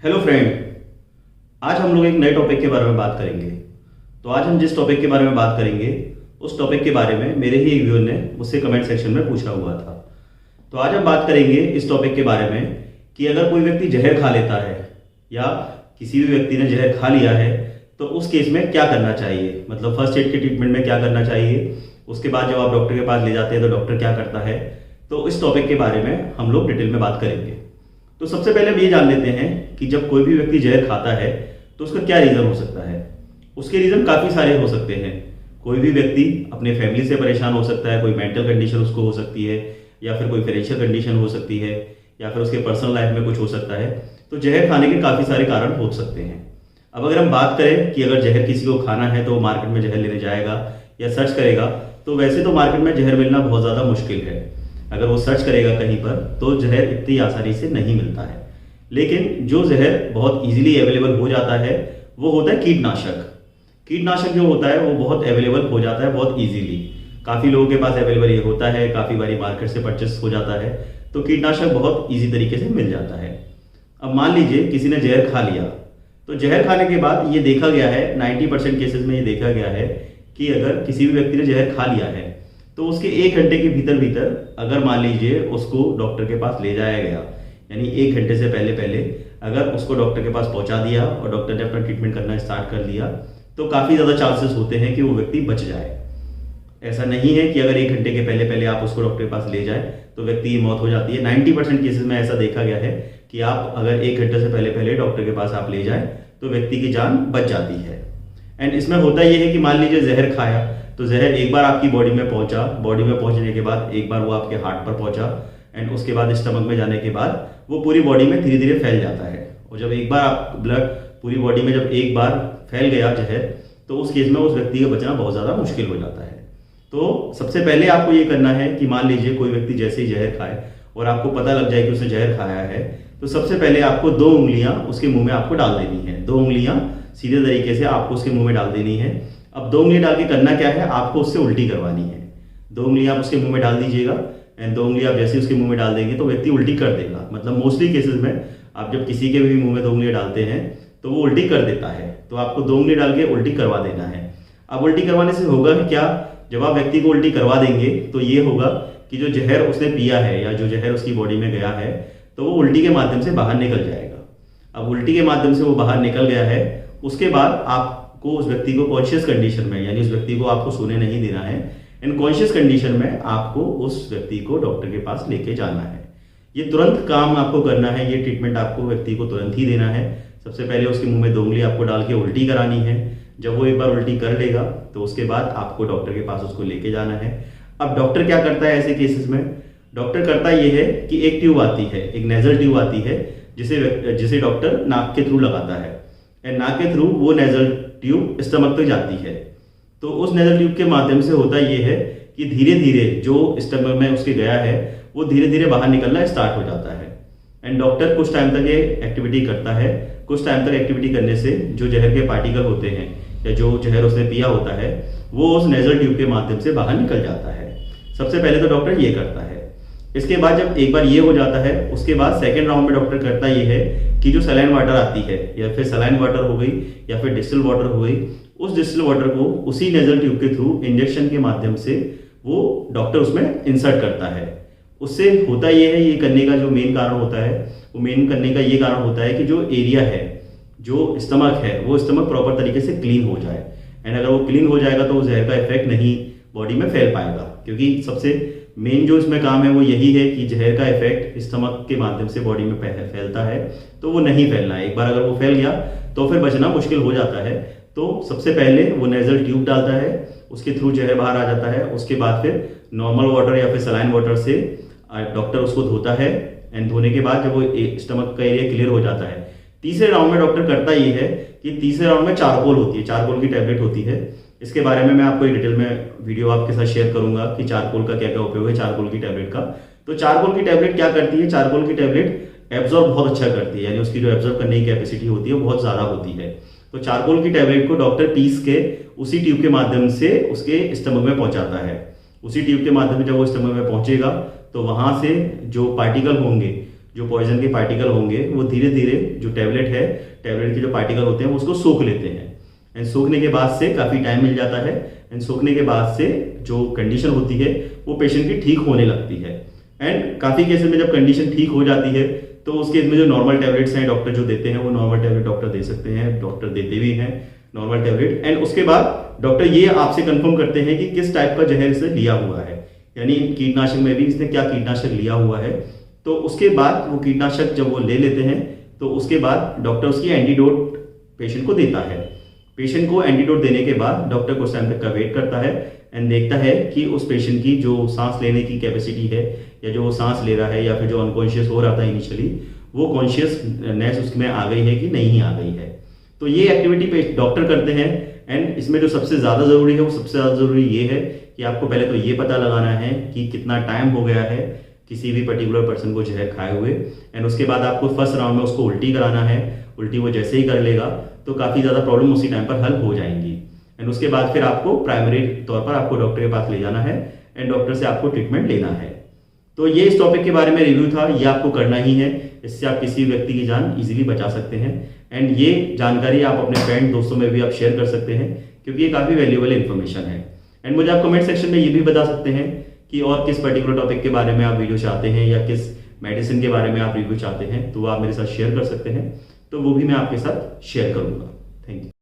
Hello friend. आज हम लोग एक नए टॉपिक के बारे में बात करेंगे। तो आज हम जिस टॉपिक के बारे में बात करेंगे उस टॉपिक के बारे में मेरे ही एक व्यूअर ने मुझसे कमेंट सेक्शन में पूछा हुआ था। तो आज हम बात करेंगे इस टॉपिक के बारे में कि अगर कोई व्यक्ति जहर खा लेता है या किसी भी व्यक्ति ने जहर खा लिया है तो उस केस में क्या करना चाहिए, मतलब फर्स्ट एड के ट्रीटमेंट में क्या करना चाहिए, उसके बाद जब आप डॉक्टर के पास ले जाते हैं तो डॉक्टर क्या करता है। तो इस टॉपिक के बारे में हम लोग डिटेल में बात करेंगे। तो सबसे पहले हम ये जान लेते हैं कि जब कोई भी व्यक्ति जहर खाता है तो उसका क्या रीज़न हो सकता है। उसके रीज़न काफ़ी सारे हो सकते हैं। कोई भी व्यक्ति अपने फैमिली से परेशान हो सकता है, कोई मेंटल कंडीशन उसको हो सकती है, या फिर कोई फाइनेंशियल कंडीशन हो सकती है, या फिर उसके पर्सनल लाइफ में कुछ हो सकता है। तो जहर खाने के काफ़ी सारे कारण हो सकते हैं। अब अगर हम बात करें कि अगर जहर किसी को खाना है तो वो मार्केट में जहर लेने जाएगा या सर्च करेगा, तो वैसे तो मार्केट में जहर मिलना बहुत ज़्यादा मुश्किल है। अगर वो सर्च करेगा कहीं पर तो जहर इतनी आसानी से नहीं मिलता है। लेकिन जो जहर बहुत इजीली अवेलेबल हो जाता है वो होता है कीटनाशक। कीटनाशक जो होता है वो बहुत अवेलेबल हो जाता है बहुत इजीली। काफ़ी लोगों के पास अवेलेबल ये होता है, काफ़ी बारी मार्केट से परचेस हो जाता है। तो कीटनाशक बहुत ईजी तरीके से मिल जाता है। अब मान लीजिए किसी ने जहर खा लिया, तो जहर खाने के बाद ये देखा गया है 90% केसेस में ये देखा गया है कि अगर किसी भी व्यक्ति ने जहर खा लिया है तो उसके 1 घंटे के भीतर भीतर अगर मान लीजिए उसको डॉक्टर के पास ले जाया गया, यानी 1 घंटे से पहले पहले अगर उसको डॉक्टर के पास पहुंचा दिया और डॉक्टर ने अपना ट्रीटमेंट करना स्टार्ट कर दिया तो काफ़ी ज़्यादा चांसेस होते हैं कि वो व्यक्ति बच जाए। ऐसा नहीं है कि अगर 1 घंटे के पहले पहले आप उसको डॉक्टर के पास ले जाए तो व्यक्ति की मौत हो जाती है। 90% केसेस में ऐसा देखा गया है कि आप अगर 1 घंटे से पहले पहले डॉक्टर के पास आप ले जाए तो व्यक्ति की जान बच जाती है। एंड इसमें होता यह है कि मान लीजिए जहर खाया तो जहर एक बार आपकी बॉडी में पहुंचा, बॉडी में पहुंचने के बाद एक बार वो आपके हार्ट पर पहुंचा एंड उसके बाद स्टमक में जाने के बाद वो पूरी बॉडी में धीरे धीरे फैल जाता है। और जब एक बार आप ब्लड पूरी बॉडी में जब एक बार फैल गया जहर तो उस केस में उस व्यक्ति का बचना बहुत ज़्यादा मुश्किल हो जाता है। तो सबसे पहले आपको ये करना है कि मान लीजिए कोई व्यक्ति जैसे ही जहर खाए और आपको पता लग जाए कि उसने जहर खाया है तो सबसे पहले आपको 2 उंगलियां उसके मुंह में आपको डाल देनी है। 2 उंगलियां सीधे तरीके से आपको उसके मुंह में डाल देनी है। अब 2 उंगलियां डाल के करना क्या है, आपको उससे उल्टी करवानी है। 2 उंगलियां आप उसके मुंह में डाल दीजिएगा एंड 2 उंगलियां आप जैसे उसके मुंह में डाल देंगे तो व्यक्ति उल्टी कर देगा। मतलब मोस्टली केसेस में आप जब किसी के भी मुंह में 2 उंगलियां डालते हैं तो वो उल्टी कर देता है। तो आपको 2 उंगली डाल के उल्टी करवा देना है। अब उल्टी करवाने से होगा कि क्या, जब आप व्यक्ति को उल्टी करवा देंगे तो ये होगा कि जो जहर उसने पिया है या जो जहर उसकी बॉडी में गया है तो वो उल्टी के माध्यम से बाहर निकल जाएगा। अब उल्टी के माध्यम से वो बाहर निकल गया है, उसके बाद आपको उस व्यक्ति को कॉन्शियस कंडीशन में, यानी उस व्यक्ति को आपको सोने नहीं देना है, इन कॉन्शियस कंडीशन में आपको उस व्यक्ति को डॉक्टर के पास लेके जाना है। ये तुरंत काम आपको करना है, ये ट्रीटमेंट आपको व्यक्ति को तुरंत ही देना है। सबसे पहले उसके मुंह में 2 उंगली आपको डाल के उल्टी करानी है। जब वो एक बार उल्टी कर लेगा तो उसके बाद आपको डॉक्टर के पास उसको लेके जाना है। अब डॉक्टर क्या करता है ऐसे केसेस में, डॉक्टर करता ये है कि एक ट्यूब आती है, एक नेजल ट्यूब आती है जिसे डॉक्टर नाक के थ्रू लगाता है एंड नाक के थ्रू वो नेजल ट्यूब स्टमक तक जाती है। तो उस नेजल ट्यूब के माध्यम से होता ये है कि धीरे धीरे जो स्टमक में उसके गया है वो धीरे धीरे बाहर निकलना स्टार्ट हो जाता है। एंड डॉक्टर कुछ टाइम तक ये एक्टिविटी करता है। कुछ टाइम तक एक्टिविटी करने से जो जहर के पार्टिकल होते हैं या जो जहर उसने पिया होता है वो उस नेजल ट्यूब के माध्यम से बाहर निकल जाता है। सबसे पहले तो डॉक्टर ये करता है। इसके बाद जब एक बार ये हो जाता है उसके बाद सेकेंड राउंड में डॉक्टर करता ये है कि जो सलाइन वाटर आती है या फिर सलाइन वाटर हो गई या फिर डिस्टिल वाटर हो गई, उस डिस्टिल वाटर को उसी नेजल ट्यूब के थ्रू इंजेक्शन के माध्यम से वो डॉक्टर उसमें इंसर्ट करता है। उससे होता ये है, ये करने का जो मेन कारण होता है वो मेन करने का ये कारण होता है कि जो एरिया है, जो स्टमक है, वो स्टमक प्रॉपर तरीके से क्लीन हो जाए। एंड अगर वो क्लीन हो जाएगा तो जहर का इफेक्ट नहीं बॉडी में फैल पाएगा, क्योंकि सबसे मेन जो इसमें काम है वो यही है कि जहर का इफेक्ट स्टमक के माध्यम से बॉडी में फैलता है तो वो नहीं फैलना है। एक बार अगर वो फैल गया तो फिर बचना मुश्किल हो जाता है। तो सबसे पहले वो नेजल ट्यूब डालता है, उसके थ्रू जहर बाहर आ जाता है। उसके बाद फिर नॉर्मल वाटर या फिर सलाइन वाटर से डॉक्टर उसको धोता है एंड धोने के बाद जब वो स्टमक का एरिया क्लियर हो जाता है, तीसरे राउंड में डॉक्टर करता ये है कि तीसरे राउंड में चारकोल होती है, चारकोल की टैबलेट होती है। इसके बारे में मैं आपको एक डिटेल में वीडियो आपके साथ शेयर करूंगा कि चारकोल का क्या क्या उपयोग है चारकोल की टैबलेट का। तो चारकोल की टैबलेट क्या करती है, चारकोल की टैबलेट एब्जॉर्ब बहुत अच्छा करती है, यानी उसकी जो एब्जॉर्ब करने की कैपेसिटी होती है वो बहुत ज़्यादा होती है। तो चारकोल की टैबलेट को डॉक्टर पीस के उसी ट्यूब के माध्यम से उसके स्टमक में पहुंचाता है। उसी ट्यूब के माध्यम से जब वो स्टमक में पहुंचेगा तो वहां से जो पार्टिकल होंगे, जो पॉइजन के पार्टिकल होंगे वो धीरे धीरे जो टैबलेट है, टैबलेट के जो पार्टिकल होते हैं वो उसको सोख लेते हैं। एंड सोखने के बाद से काफ़ी टाइम मिल जाता है। एंड सोखने के बाद से जो कंडीशन होती है वो पेशेंट की ठीक होने लगती है। एंड काफ़ी केसेस में जब कंडीशन ठीक हो जाती है तो उस केस में जो नॉर्मल टैबलेट्स हैं डॉक्टर जो देते हैं वो नॉर्मल टैबलेट डॉक्टर दे सकते हैं, डॉक्टर देते भी हैं नॉर्मल टैबलेट। एंड उसके बाद डॉक्टर ये आपसे कंफर्म करते हैं कि किस टाइप का जहर इसे लिया हुआ है, यानी कीटनाशक में भी इसने क्या कीटनाशक लिया हुआ है। तो उसके बाद वो कीटनाशक जब वो ले लेते हैं तो उसके बाद डॉक्टर उसकी एंटीडोट पेशेंट को देता है। पेशेंट को एंटीडोट देने के बाद डॉक्टर कुछ टाइम तक का वेट करता है एंड देखता है कि उस पेशेंट की जो सांस लेने की कैपेसिटी है, या जो वो सांस ले रहा है, या फिर जो अनकॉन्शियस हो रहा था इनिशियली, वो कॉन्शियसनेस उसमें आ गई है कि नहीं आ गई है। तो ये एक्टिविटी डॉक्टर करते हैं। एंड इसमें जो सबसे ज़्यादा ज़रूरी है वो सबसे ज़्यादा ज़रूरी ये है कि आपको पहले तो ये पता लगाना है कि कितना टाइम हो गया है किसी भी पर्टिकुलर पर्सन को जहर खाए हुए। एंड उसके बाद आपको फर्स्ट राउंड में उसको उल्टी कराना है। उल्टी वो जैसे ही कर लेगा तो काफ़ी ज़्यादा प्रॉब्लम उसी टाइम पर हल हो जाएंगी। एंड उसके बाद फिर आपको प्राइमरी तौर पर आपको डॉक्टर के पास ले जाना है एंड डॉक्टर से आपको ट्रीटमेंट लेना है। तो ये इस टॉपिक के बारे में रिव्यू था, ये आपको करना ही है। इससे आप किसी व्यक्ति की जान इजीली बचा सकते हैं। एंड ये जानकारी आप अपने फ्रेंड दोस्तों में भी आप शेयर कर सकते हैं, क्योंकि ये काफ़ी वैल्यूएबल इन्फॉर्मेशन है। एंड मुझे आप कमेंट सेक्शन में ये भी बता सकते हैं कि और किस पर्टिकुलर टॉपिक के बारे में आप वीडियो चाहते हैं, या किस मेडिसिन के बारे में आप रिव्यू चाहते हैं, तो आप मेरे साथ शेयर कर सकते हैं। तो वो भी मैं आपके साथ शेयर करूँगा। Thank you.